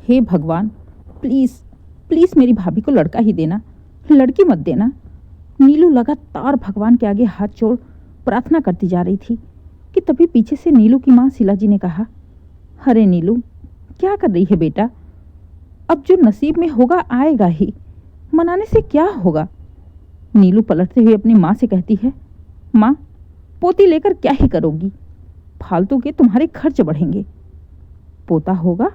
हे भगवान, please please मेरी भाभी को लड़का ही देना, लड़की मत देना। नीलू लगातार भगवान के आगे हाथ जोड़ प्रार्थना करती जा रही थी कि तभी पीछे से नीलू की माँ शीला जी ने कहा, अरे नीलू, क्या कर रही है बेटा? अब जो नसीब में होगा आएगा ही, मनाने से क्या होगा? नीलू पलटते हुए अपनी माँ से कहती है, माँ, पोती लेकर क्या ही करोगी? फालतू के तुम्हारे खर्च बढ़ेंगे। पोता होगा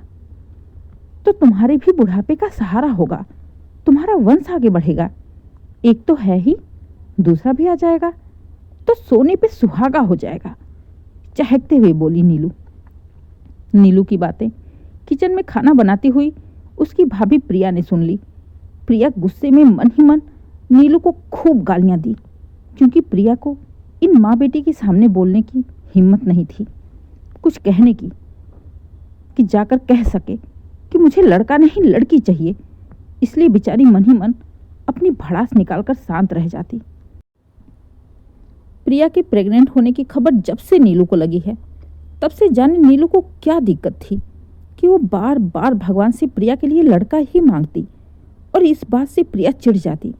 तो तुम्हारे भी बुढ़ापे का सहारा होगा, तुम्हारा वंश आगे बढ़ेगा। एक तो है ही, दूसरा भी आ जाएगा तो सोने पे सुहागा हो जाएगा, चहकते हुए बोली नीलू। नीलू की बातें किचन में खाना बनाती हुई उसकी भाभी प्रिया ने सुन ली। प्रिया गुस्से में मन ही मन नीलू को खूब गालियां दी, क्योंकि प्रिया को इन माँ बेटी के सामने बोलने की हिम्मत नहीं थी, कुछ कहने की, कि जाकर कह सके कि मुझे लड़का नहीं लड़की चाहिए। इसलिए बेचारी मन ही मन अपनी भड़ास निकालकर शांत रह जाती। प्रिया के प्रेग्नेंट होने की खबर जब से नीलू को लगी है, तब से जाने नीलू को क्या दिक्कत थी कि वो बार बार भगवान से प्रिया के लिए लड़का ही मांगती, और इस बात से प्रिया चिढ़ जाती।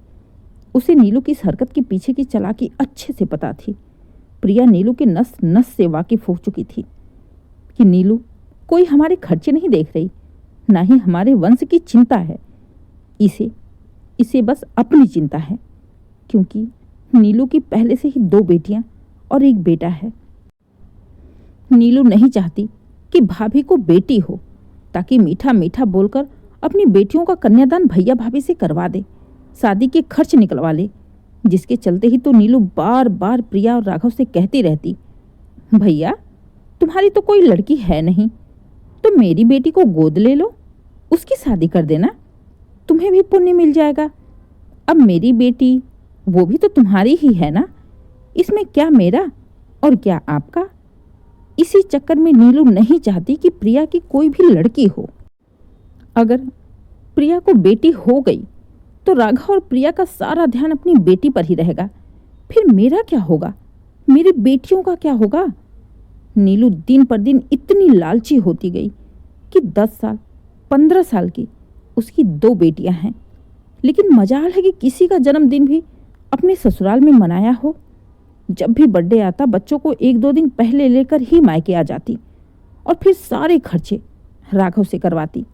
उसे नीलू की इस हरकत के पीछे की चालाकी अच्छे से पता थी। प्रिया नीलू के नस नस से वाकिफ हो चुकी थी कि नीलू कोई हमारे खर्चे नहीं देख रही, ना ही हमारे वंश की चिंता है। इसे बस अपनी चिंता है, क्योंकि नीलू की पहले से ही 2 बेटियां और 1 बेटा है। नीलू नहीं चाहती कि भाभी को बेटी हो, ताकि मीठा मीठा बोलकर अपनी बेटियों का कन्यादान भैया भाभी से करवा दे, शादी के खर्च निकलवा ले। जिसके चलते ही तो नीलू बार बार प्रिया और राघव से कहती रहती, भैया तुम्हारी तो कोई लड़की है नहीं, तो मेरी बेटी को गोद ले लो, उसकी शादी कर देना, तुम्हें भी पुण्य मिल जाएगा। अब मेरी बेटी वो भी तो तुम्हारी ही है ना, इसमें क्या मेरा और क्या आपका। इसी चक्कर में नीलू नहीं चाहती कि प्रिया की कोई भी लड़की हो। अगर प्रिया को बेटी हो गई तो राघव और प्रिया का सारा ध्यान अपनी बेटी पर ही रहेगा। फिर मेरा क्या होगा, मेरी बेटियों का क्या होगा? नीलू दिन पर दिन इतनी लालची होती गई कि 10 साल 15 साल की उसकी 2 बेटियां हैं, लेकिन मजाल है कि किसी का जन्मदिन भी अपने ससुराल में मनाया हो। जब भी बर्थडे आता बच्चों को 1-2 दिन पहले लेकर ही मायके आ जाती और फिर सारे खर्चे राघव से करवाती।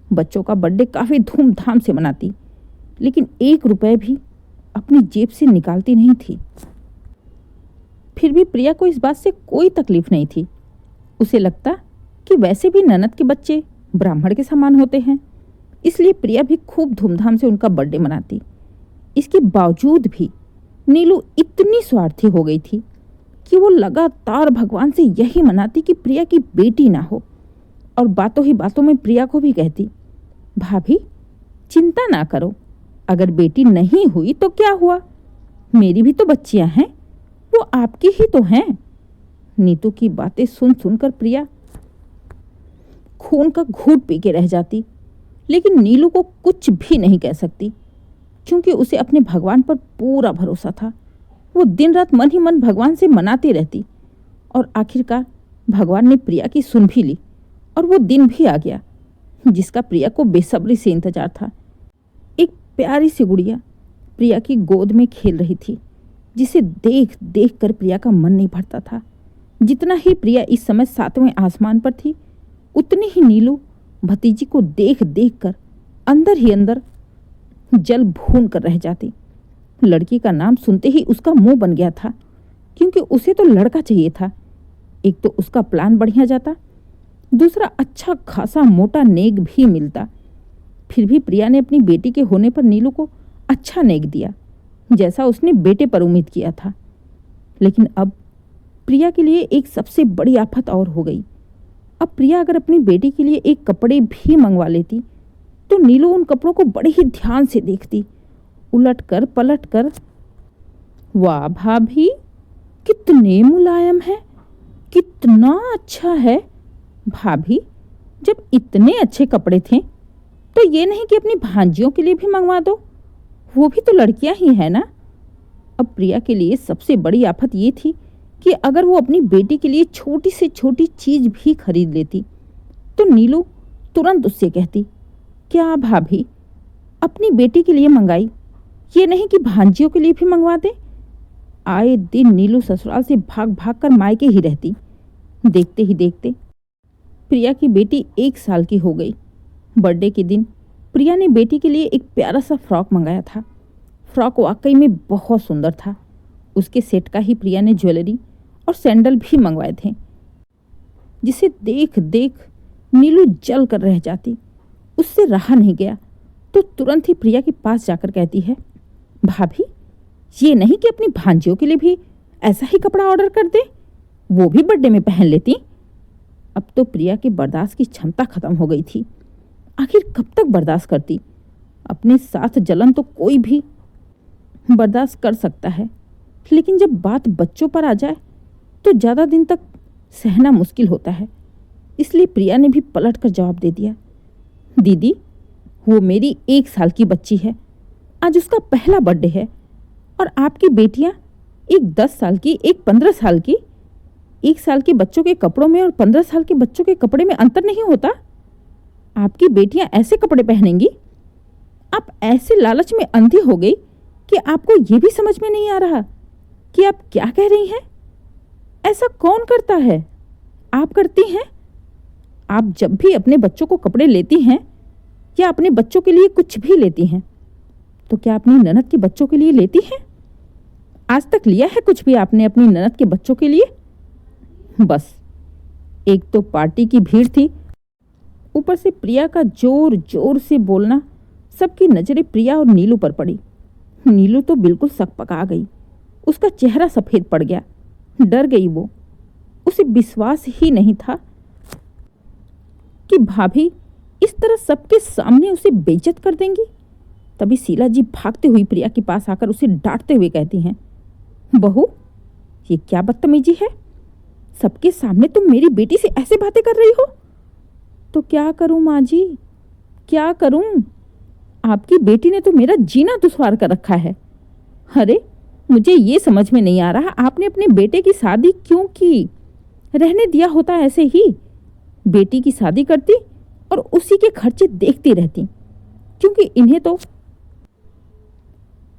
बच्चों का बर्थडे काफ़ी धूमधाम से मनाती, लेकिन 1 रुपए भी अपनी जेब से निकालती नहीं थी। फिर भी प्रिया को इस बात से कोई तकलीफ नहीं थी। उसे लगता कि वैसे भी ननद के बच्चे ब्राह्मण के समान होते हैं, इसलिए प्रिया भी खूब धूमधाम से उनका बर्थडे मनाती। इसके बावजूद भी नीलू इतनी स्वार्थी हो गई थी कि वो लगातार भगवान से यही मनाती कि प्रिया की बेटी ना हो, और बातों ही बातों में प्रिया को भी कहती, भाभी चिंता ना करो, अगर बेटी नहीं हुई तो क्या हुआ, मेरी भी तो बच्चियां हैं, वो आपकी ही तो हैं। नीतू की बातें सुन सुनकर प्रिया खून का घूंट पी के रह जाती, लेकिन नीलू को कुछ भी नहीं कह सकती, क्योंकि उसे अपने भगवान पर पूरा भरोसा था। वो दिन रात मन ही मन भगवान से मनाती रहती, और आखिरकार भगवान ने प्रिया की सुन भी ली, और वो दिन भी आ गया जिसका प्रिया को बेसब्री से इंतजार था। एक प्यारी सी गुड़िया प्रिया की गोद में खेल रही थी, जिसे देख देख कर प्रिया का मन नहीं भरता था। जितना ही प्रिया इस समय 7वें आसमान पर थी, उतनी ही नीलू भतीजी को देख देख कर अंदर ही अंदर जल भून कर रह जाती। लड़की का नाम सुनते ही उसका मुंह बन गया था, क्योंकि उसे तो लड़का चाहिए था। एक तो उसका प्लान बढ़िया जाता, दूसरा अच्छा खासा मोटा नेक भी मिलता। फिर भी प्रिया ने अपनी बेटी के होने पर नीलू को अच्छा नेक दिया, जैसा उसने बेटे पर उम्मीद किया था। लेकिन अब प्रिया के लिए एक सबसे बड़ी आफत और हो गई। अब प्रिया अगर अपनी बेटी के लिए एक कपड़े भी मंगवा लेती तो नीलू उन कपड़ों को बड़े ही ध्यान से देखती, उलट कर पलट कर। वाह भाभी, कितने मुलायम है, कितना अच्छा है। भाभी, जब इतने अच्छे कपड़े थे तो ये नहीं कि अपनी भांजियों के लिए भी मंगवा दो, वो भी तो लड़कियां ही है ना। अब प्रिया के लिए सबसे बड़ी आफत ये थी कि अगर वो अपनी बेटी के लिए छोटी से छोटी चीज भी खरीद लेती तो नीलू तुरंत उससे कहती, क्या भाभी, अपनी बेटी के लिए मंगाई, ये नहीं कि भांजियों के लिए भी मंगवा दे। आए दिन नीलू ससुराल से भाग भाग कर मायके ही रहती। देखते ही देखते प्रिया की बेटी 1 साल की हो गई। बर्थडे के दिन प्रिया ने बेटी के लिए एक प्यारा सा फ्रॉक मंगाया था। फ्रॉक वाकई में बहुत सुंदर था। उसके सेट का ही प्रिया ने ज्वेलरी और सैंडल भी मंगवाए थे, जिसे देख देख नीलू जल कर रह जाती। उससे रहा नहीं गया तो तुरंत ही प्रिया के पास जाकर कहती है, भाभी, ये नहीं कि अपनी भांजियों के लिए भी ऐसा ही कपड़ा ऑर्डर कर दे, वो भी बर्थडे में पहन लेती। अब तो प्रिया की बर्दाश्त की क्षमता खत्म हो गई थी। आखिर कब तक बर्दाश्त करती। अपने साथ जलन तो कोई भी बर्दाश्त कर सकता है, लेकिन जब बात बच्चों पर आ जाए तो ज़्यादा दिन तक सहना मुश्किल होता है। इसलिए प्रिया ने भी पलट कर जवाब दे दिया, दीदी, वो मेरी 1 साल की बच्ची है, आज उसका पहला बर्थडे है। और आपकी बेटियां, एक 10 साल की, एक 15 साल की। 1 साल के बच्चों के कपड़ों में और 15 साल के बच्चों के कपड़े में अंतर नहीं होता। आपकी बेटियां ऐसे कपड़े पहनेंगी। आप ऐसे लालच में अंधी हो गई कि आपको ये भी समझ में नहीं आ रहा कि आप क्या कह रही हैं। ऐसा कौन करता है? आप करती हैं। आप जब भी अपने बच्चों को कपड़े लेती हैं या अपने बच्चों के लिए कुछ भी लेती हैं, तो क्या अपनी ननद के बच्चों के लिए लेती हैं? आज तक लिया है कुछ भी आपने अपनी ननद के बच्चों के लिए? बस, एक तो पार्टी की भीड़ थी, ऊपर से प्रिया का जोर जोर से बोलना। सबकी नजरें प्रिया और नीलू पर पड़ी। नीलू तो बिल्कुल सकपका गई। उसका चेहरा सफेद पड़ गया। डर गई वो। उसे विश्वास ही नहीं था कि भाभी इस तरह सबके सामने उसे बेइज्जत कर देंगी। तभी शीला जी भागते हुई प्रिया के पास आकर उसे डांटते हुए कहती हैं, बहू, ये क्या बदतमीजी है? सबके सामने तुम मेरी बेटी से ऐसे बातें कर रही हो। तो क्या करूं माँ जी, क्या करूं? आपकी बेटी ने तो मेरा जीना दुश्वार कर रखा है। अरे, मुझे ये समझ में नहीं आ रहा, आपने अपने बेटे की शादी क्यों की? रहने दिया होता ऐसे ही। बेटी की शादी करती और उसी के खर्चे देखती रहती, क्योंकि इन्हें तो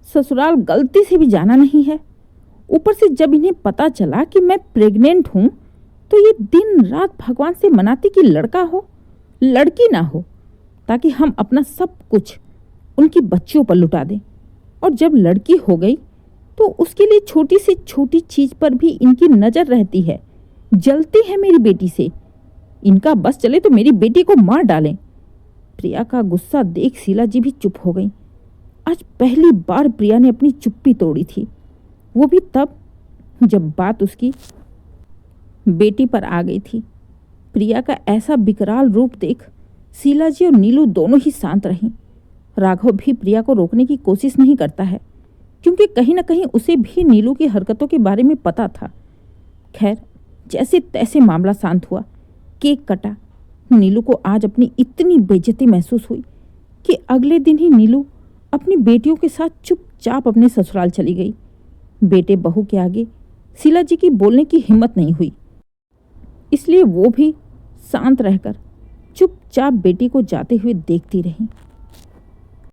ससुराल गलती से भी जाना नहीं है। ऊपर से जब इन्हें पता चला कि मैं प्रेग्नेंट हूं, तो ये दिन रात भगवान से मनाती कि लड़का हो, लड़की ना हो, ताकि हम अपना सब कुछ उनकी बच्चियों पर लुटा दें। और जब लड़की हो गई तो उसके लिए छोटी से छोटी चीज पर भी इनकी नजर रहती है। जलती है मेरी बेटी से। इनका बस चले तो मेरी बेटी को मार डालें। प्रिया का गुस्सा देख शीला जी भी चुप हो गई। आज पहली बार प्रिया ने अपनी चुप्पी तोड़ी थी, वो भी तब जब बात उसकी बेटी पर आ गई थी। प्रिया का ऐसा विकराल रूप देख शीला जी और नीलू दोनों ही शांत रहीं। राघव भी प्रिया को रोकने की कोशिश नहीं करता है, क्योंकि कहीं न कहीं उसे भी नीलू की हरकतों के बारे में पता था। खैर, जैसे तैसे मामला शांत हुआ। केक कटा। नीलू को आज अपनी इतनी बेइज्जती महसूस हुई कि अगले दिन ही नीलू अपनी बेटियों के साथ चुपचाप अपने ससुराल चली गई। बेटे बहू के आगे शीला जी की बोलने की हिम्मत नहीं हुई, इसलिए वो भी शांत रहकर चुपचाप बेटी को जाते हुए देखती रही।